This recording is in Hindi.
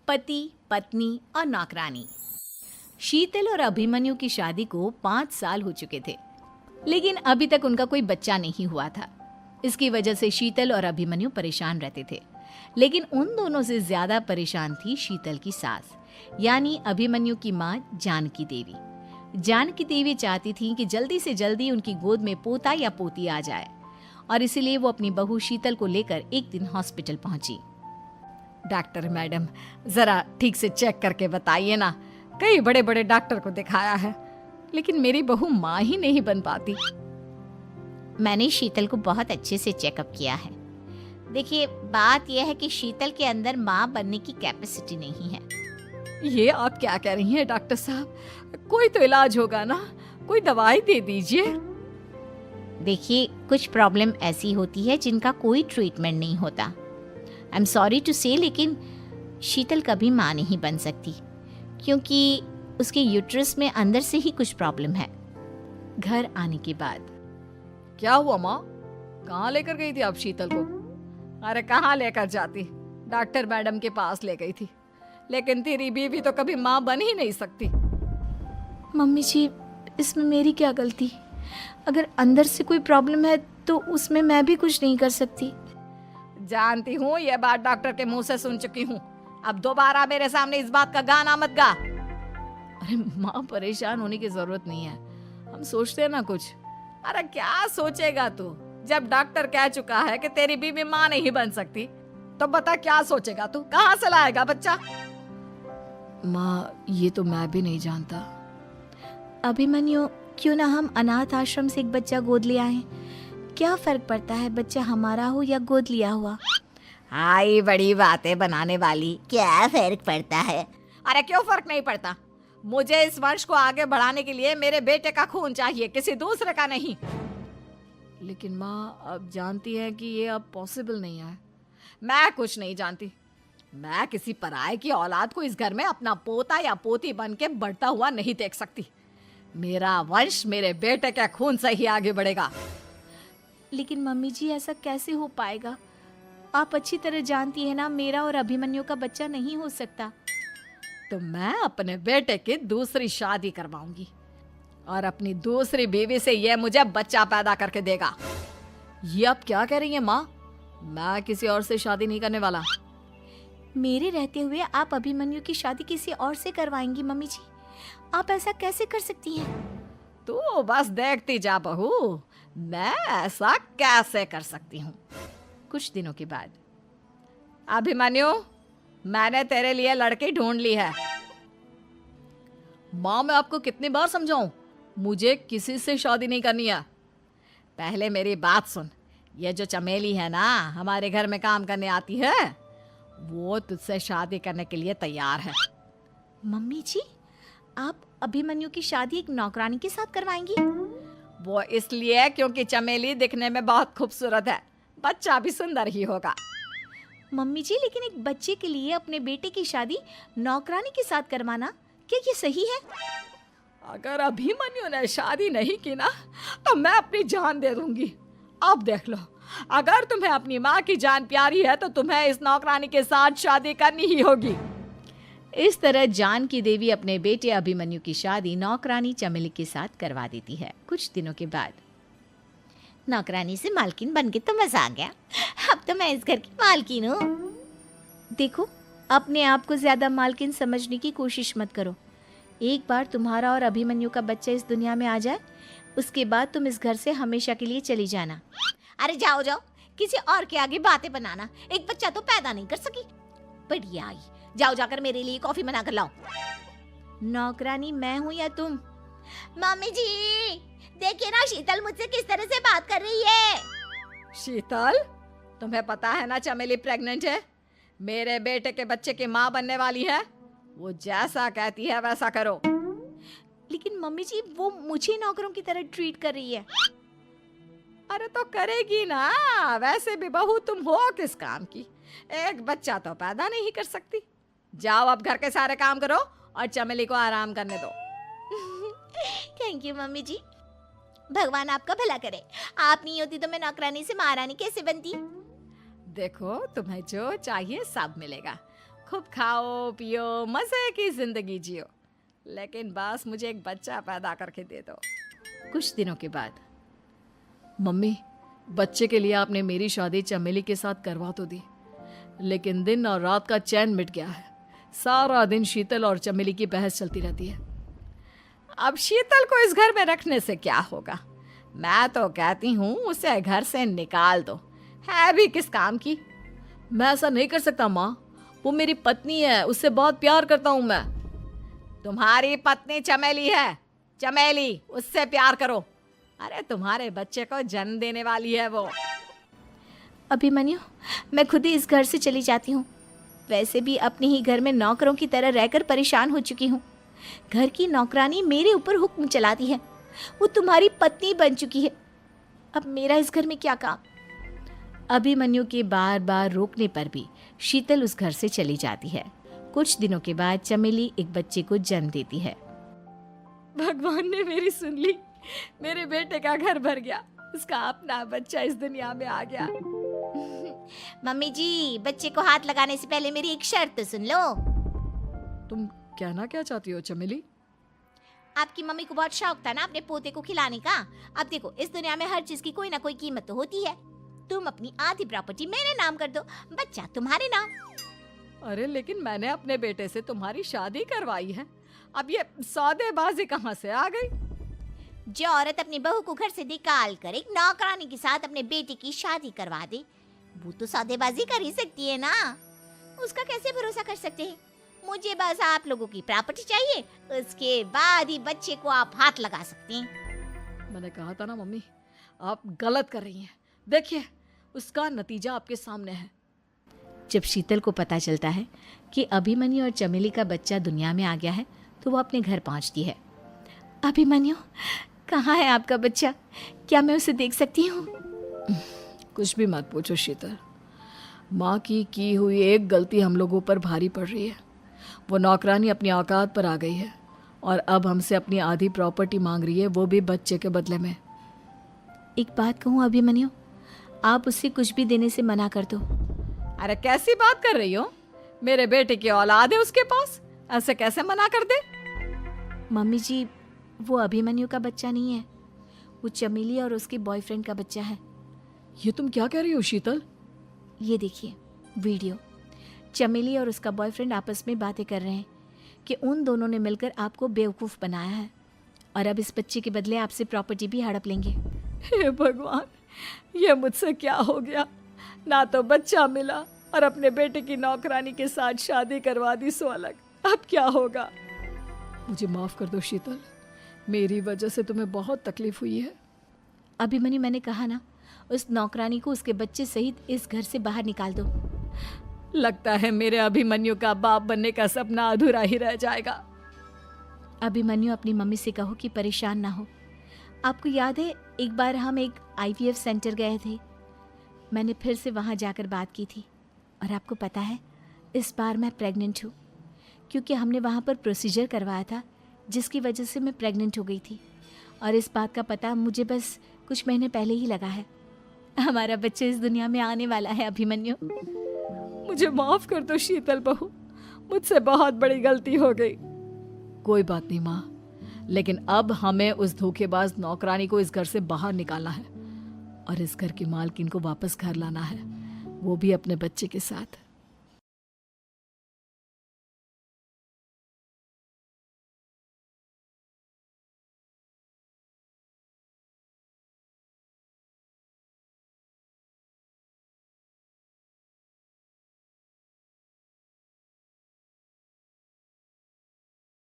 पति, पत्नी और नौकरानी। शीतल और अभिमन्यु की शादी को 5 साल हो चुके थे, लेकिन अभी तक उनका कोई बच्चा नहीं हुआ था। इसकी वजह से शीतल और अभिमन्यु परेशान रहते थे, लेकिन उन दोनों से ज्यादा परेशान थी शीतल की सास, यानी अभिमन्यु की माँ जानकी देवी। जानकी देवी चाहती थी कि जल्दी से जल्दी उनकी गोद में पोता या पोती आ जाए, और इसीलिए वो अपनी बहू शीतल को लेकर एक दिन हॉस्पिटल पहुंची। डॉक्टर मैडम, जरा ठीक से चेक करके बताइए ना। कई बड़े बड़े डॉक्टर को दिखाया है, लेकिन मेरी बहू माँ ही नहीं बन पाती। मैंने शीतल को बहुत अच्छे से चेकअप किया है। देखिए, बात यह है कि शीतल के अंदर माँ बनने की कैपेसिटी नहीं है। ये आप क्या कह रही हैं डॉक्टर साहब? कोई तो इलाज होगा ना, कोई दवाई दे दीजिए। देखिए, कुछ प्रॉब्लम ऐसी होती है जिनका कोई ट्रीटमेंट नहीं होता। आई एम सॉरी टू से, लेकिन शीतल कभी माँ नहीं बन सकती, क्योंकि उसके यूट्रस में अंदर से ही कुछ प्रॉब्लम है। घर आने के बाद क्या हुआ माँ? कहाँ लेकर गई थी आप शीतल को? अरे कहाँ लेकर जाती, डॉक्टर मैडम के पास ले गई थी, लेकिन तेरी बीवी तो कभी माँ बन ही नहीं सकती। मम्मी जी, इसमें मेरी क्या गलती? अगर अंदर से कोई प्रॉब्लम है तो उसमें मैं भी कुछ नहीं कर सकती। जानती हूँ, ये बात डॉक्टर के मुंह से सुन चुकी हूँ। अब दोबारा मेरे सामने इस बात का गाना मत गा। अरे माँ, परेशान होने की जरूरत नहीं है, हम सोचते हैं ना कुछ। अरे क्या सोचेगा तू? जब डॉक्टर कह चुका है कि तेरी बीवी माँ नहीं बन सकती, तो बता क्या सोचेगा तू? कहाँ से लाएगा बच्चा? माँ, ये तो मैं भी नहीं जानता। अभिमन्यु, क्यों ना हम अनाथ आश्रम से एक बच्चा गोद ले आए? क्या फर्क पड़ता है बच्चा हमारा हो या गोद लिया हुआ? हाय, बड़ी बातें बनाने वाली। क्या फर्क पड़ता है? अरे क्यों फर्क नहीं पड़ता? मुझे इस वंश को आगे बढ़ाने के लिए मेरे बेटे का खून चाहिए, किसी दूसरे का नहीं। लेकिन माँ, आप जानती हैं कि ये अब पॉसिबल नहीं है। मैं कुछ नहीं जानती। मैं किसी पराये की औलाद को इस घर में अपना पोता या पोती बन के बढ़ता हुआ नहीं देख सकती। मेरा वंश मेरे बेटे के खून से ही आगे बढ़ेगा। लेकिन मम्मी जी, ऐसा कैसे हो पाएगा? आप अच्छी तरह जानती है ना, मेरा और अभिमन्यु का बच्चा नहीं हो सकता। तो मैं अपने बेटे की दूसरी शादी करवाऊंगी, और अपनी दूसरी बीवी से ये मुझे बच्चा पैदा करके देगा। ये आप क्या कह रही हैं माँ? मैं किसी और से शादी नहीं करने वाला। मेरे रहते हुए आप अभिमन्यु की शादी किसी और से करवाएंगी? मम्मी जी, आप ऐसा कैसे कर सकती हैं? तू बस देखती जा बहू, मैं ऐसा कैसे कर सकती हूँ। कुछ दिनों के बाद, अभिमन्यु, मैंने तेरे लिए लड़की ढूंढ ली है। माँ, मैं आपको कितनी बार समझाऊं, मुझे किसी से शादी नहीं करनी है। पहले मेरी बात सुन। ये जो चमेली है ना, हमारे घर में काम करने आती है, वो तुझसे शादी करने के लिए तैयार है। मम्मी जी, आप अभिमन्यु की शादी एक नौकरानी के साथ करवाएंगी? वो इसलिए क्योंकि चमेली दिखने में बहुत खूबसूरत है, बच्चा भी सुंदर ही होगा। मम्मी जी, लेकिन एक बच्चे के लिए अपने बेटे की शादी नौकरानी के साथ करवाना, क्या ये सही है? अगर अभिमन्यु ने शादी नहीं की ना, तो मैं अपनी जान दे दूंगी। अब देख लो, अगर तुम्हें अपनी माँ की जान प्यारी है तो तुम्हें इस नौकरानी के साथ शादी करनी ही होगी। इस तरह जानकी देवी अपने बेटे अभिमन्यु की शादी नौकरानी चमेली के साथ करवा देती है। कुछ दिनों के बाद, नौकरानी से मालकिन बन के तो मजा आ गया। अब तो मैं इस घर की मालकिन हूँ। देखो, अपने आप को ज्यादा मालकिन समझने की कोशिश मत करो। एक बार तुम्हारा और अभिमन्यु का बच्चा इस दुनिया में आ जाए, उसके बाद तुम इस घर से हमेशा के लिए चली जाना। अरे जाओ जाओ, किसी और के आगे बातें बनाना। एक बच्चा तो पैदा नहीं कर सकी, बढ़िया आई। जाओ जाकर मेरे लिए कॉफी बना कर लाओ। नौकरानी मैं हूँ या तुम? मम्मी जी, देखिए ना शीतल मुझसे किस तरह से बात कर रही है। शीतल, तुम्हें पता है ना चमेली प्रेग्नेंट है, मेरे बेटे के बच्चे की माँ बनने वाली है। वो जैसा कहती है वैसा करो। लेकिन मम्मी जी, वो मुझे नौकरों की तरह ट्रीट कर रही है। अरे तो करेगी ना, वैसे भी बहू तुम हो किस काम की? एक बच्चा तो पैदा नहीं कर सकती। जाओ अब घर के सारे काम करो और चमेली को आराम करने दो। थैंक यू मम्मी जी, भगवान आपका भला करे। आप नहीं होती तो मैं नौकरानी से महारानी कैसे बनती? देखो, तुम्हें जो चाहिए सब मिलेगा, खूब खाओ पियो, मजे की जिंदगी जियो, लेकिन बस मुझे एक बच्चा पैदा करके दे दो। कुछ दिनों के बाद, मम्मी, बच्चे के लिए आपने मेरी शादी चमेली के साथ करवा तो दी, लेकिन दिन और रात का चैन मिट गया है। सारा दिन शीतल और चमेली की बहस चलती रहती है। अब शीतल को इस घर में रखने से क्या होगा? मैं तो कहती हूँ उसे घर से निकाल दो, है भी किस काम की। मैं ऐसा नहीं कर सकता माँ, वो मेरी पत्नी है, उससे बहुत प्यार करता हूँ मैं। तुम्हारी पत्नी चमेली है, चमेली, उससे प्यार करो। अरे तुम्हारे बच्चे को जन्म देने वाली है वो। अभिमन्यु, मैं खुद ही इस घर से चली जाती हूँ। वैसे भी अपने ही घर में नौकरों की तरह रहकर परेशान हो चुकी हूँ। घर की नौकरानी मेरे ऊपर हुक्म चलाती है, वो तुम्हारी पत्नी बन चुकी है। अब मेरा इस घर में क्या काम? अभिमन्यु के बार बार रोकने पर भी शीतल उस घर से चली जाती है। कुछ दिनों के बाद चमेली एक बच्चे को जन्म देती है। भगवान ने मेरी सुन ली, मेरे बेटे का घर भर गया, उसका अपना बच्चा इस दुनिया में आ गया। मम्मी जी, बच्चे को हाथ लगाने से पहले मेरी एक शर्त तो सुन लो। तुम कहना क्या चाहती हो चमेली? आपकी मम्मी को बहुत शौक था ना अपने पोते को खिलाने का। अब देखो, इस दुनिया में हर चीज की कोई ना कोई कीमत तो होती है। तुम अपनी आधी प्रॉपर्टी मेरे नाम कर दो, बच्चा तुम्हारे नाम। अरे लेकिन मैंने अपने बेटे से तुम्हारी शादी करवाई है, अब ये सौदेबाजी कहाँ से आ गई? जो औरत अपनी बहू को घर से निकाल कर एक नौकरानी के साथ अपने बेटे की शादी करवा दे, वो तो सौदेबाजी कर ही सकती है ना। उसका कैसे भरोसा कर सकते हैं? मुझे बस आप लोगों की प्रॉपर्टी चाहिए, उसके बाद ही बच्चे को आप हाथ लगा सकते हैं। मैंने कहा था ना मम्मी, आप गलत कर रही हैं। देखिए, उसका नतीजा आपके सामने है। जब शीतल को पता चलता है कि अभिमन्यु और चमेली का बच्चा दुनिया में आ गया है, तो वो अपने घर पहुंचती है। अभिमन्यु, कहाँ है आपका बच्चा? क्या मैं उसे देख सकती हूँ? कुछ भी मत पूछो शीतल, माँ की हुई एक गलती हम लोगों पर भारी पड़ रही है। वो नौकरानी अपनी औकात पर आ गई है और अब हमसे अपनी आधी प्रॉपर्टी मांग रही है, वो भी बच्चे के बदले में। एक बात कहूँ अभिमन्यु, आप उसे कुछ भी देने से मना कर दो। अरे कैसी बात कर रही हो? मेरे बेटे की औलाद है उसके पास, ऐसे कैसे मना कर दे? मम्मी जी, वो अभिमन्यु का बच्चा नहीं है, वो चमेली और उसके बॉयफ्रेंड का बच्चा है। ये तुम क्या कह रही हो शीतल? ये देखिए वीडियो, चमेली और उसका बॉयफ्रेंड आपस में बातें कर रहे हैं कि उन दोनों ने मिलकर आपको बेवकूफ़ बनाया है और अब इस बच्चे के बदले आपसे प्रॉपर्टी भी हड़प लेंगे। हे भगवान, ये मुझसे क्या हो गया? ना तो बच्चा मिला और अपने बेटे की नौकरानी के साथ शादी करवा दी सो अलग। अब क्या होगा? मुझे माफ़ कर दो शीतल, मेरी वजह से तुम्हें बहुत तकलीफ हुई है। अभिमन्यु, मैंने कहा ना, उस नौकरानी को उसके बच्चे सहित इस घर से बाहर निकाल दो। लगता है मेरे अभिमन्यु का बाप बनने का सपना अधूरा ही रह जाएगा। अभिमन्यु, अपनी मम्मी से कहो कि परेशान ना हो। आपको याद है एक बार हम एक IVF सेंटर गए थे, मैंने फिर से वहाँ जाकर बात की थी और आपको पता है इस बार मैं प्रेग्नेंट हूँ, क्योंकि हमने वहाँ पर प्रोसीजर करवाया था जिसकी वजह से मैं प्रेग्नेंट हो गई थी और इस बात का पता मुझे बस कुछ महीने पहले ही लगा है। हमारा बच्चा इस दुनिया में आने वाला है अभिमन्यु। मुझे माफ कर दो शीतल बहू, मुझसे बहुत बड़ी गलती हो गई। कोई बात नहीं माँ, लेकिन अब हमें उस धोखेबाज नौकरानी को इस घर से बाहर निकालना है और इस घर की मालकिन को वापस घर लाना है, वो भी अपने बच्चे के साथ।